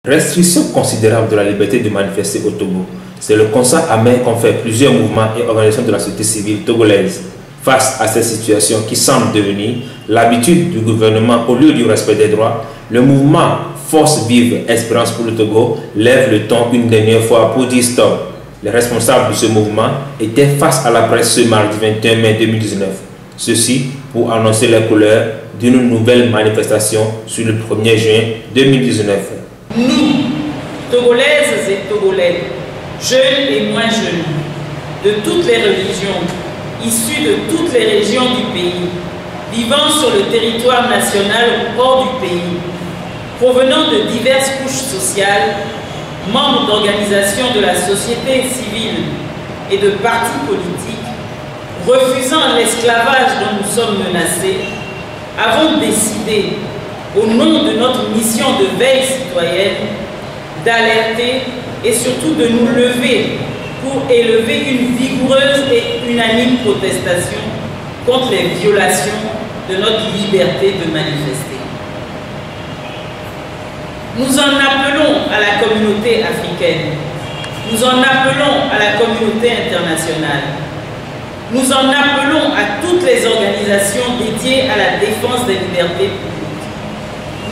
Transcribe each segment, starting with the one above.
Restriction considérable de la liberté de manifester au Togo. C'est le constat amer qu'ont fait plusieurs mouvements et organisations de la société civile togolaise. Face à cette situation qui semble devenir l'habitude du gouvernement au lieu du respect des droits, le mouvement Force Vive Espérance pour le Togo lève le ton une dernière fois pour dire stop. Les responsables de ce mouvement étaient face à la presse ce mardi 21 mai 2019. Ceci pour annoncer les couleurs d'une nouvelle manifestation sur le 1er juin 2019. Nous, Togolaises et Togolais, jeunes et moins jeunes, de toutes les religions, issus de toutes les régions du pays, vivant sur le territoire national ou hors du pays, provenant de diverses couches sociales, membres d'organisations de la société civile et de partis politiques, refusant l'esclavage dont nous sommes menacés, avons décidé, au nom de notre mission de veille citoyenne, d'alerter et surtout de nous lever pour élever une vigoureuse et unanime protestation contre les violations de notre liberté de manifester. Nous en appelons à la communauté africaine, nous en appelons à la communauté internationale, nous en appelons à toutes les organisations dédiées à la défense des libertés publiques.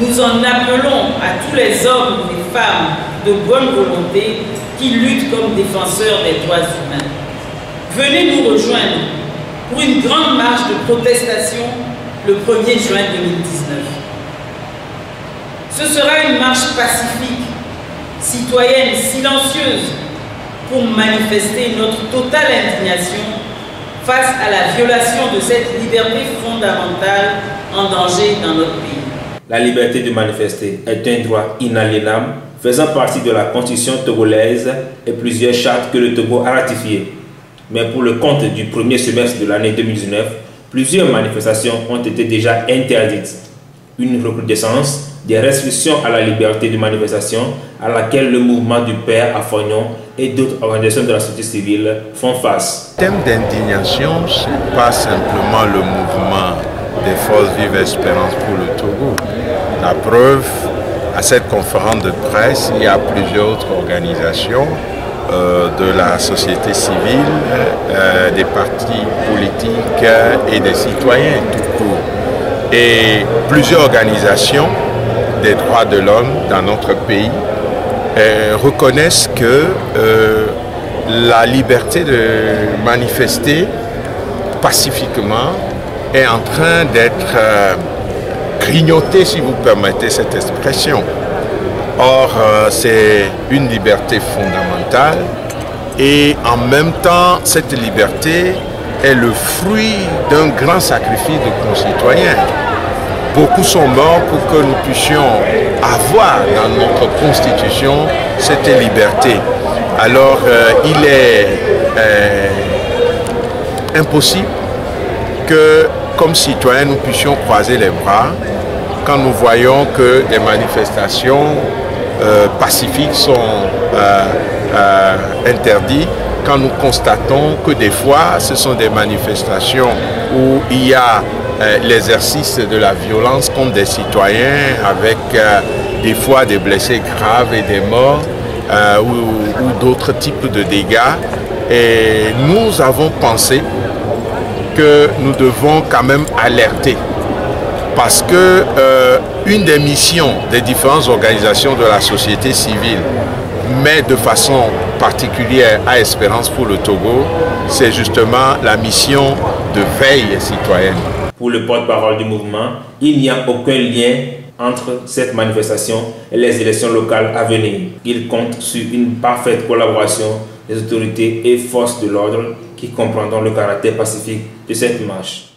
Nous en appelons à tous les hommes et femmes de bonne volonté qui luttent comme défenseurs des droits humains. Venez nous rejoindre pour une grande marche de protestation le 1er juin 2019. Ce sera une marche pacifique, citoyenne, silencieuse, pour manifester notre totale indignation face à la violation de cette liberté fondamentale en danger dans notre pays. La liberté de manifester est un droit inaliénable faisant partie de la constitution togolaise et plusieurs chartes que le Togo a ratifiées. Mais pour le compte du premier semestre de l'année 2019, plusieurs manifestations ont été déjà interdites. Une recrudescence des restrictions à la liberté de manifestation à laquelle le mouvement du Père Afognon et d'autres organisations de la société civile font face. Le thème d'indignation, ce n'est pas simplement le mouvement des Forces Vive Espérance pour le Togo. La preuve, à cette conférence de presse, il y a plusieurs autres organisations de la société civile, des partis politiques et des citoyens tout court. Et plusieurs organisations des droits de l'homme dans notre pays reconnaissent que la liberté de manifester pacifiquement est en train d'être grignotée, si vous permettez cette expression. Or, c'est une liberté fondamentale et en même temps, cette liberté est le fruit d'un grand sacrifice de concitoyens. Beaucoup sont morts pour que nous puissions avoir dans notre constitution cette liberté. Alors, il est impossible que, comme citoyens, nous puissions croiser les bras quand nous voyons que des manifestations pacifiques sont interdites, quand nous constatons que des fois, ce sont des manifestations où il y a l'exercice de la violence contre des citoyens avec des fois des blessés graves et des morts ou d'autres types de dégâts. Et nous avons pensé que nous devons quand même alerter parce que une des missions des différentes organisations de la société civile, mais de façon particulière à Espérance pour le Togo, c'est justement la mission de veille citoyenne. Pour le porte-parole du mouvement, il n'y a aucun lien entre cette manifestation et les élections locales à venir. Il compte sur une parfaite collaboration des autorités et forces de l'ordre qui comprendront le caractère pacifique de cette marche.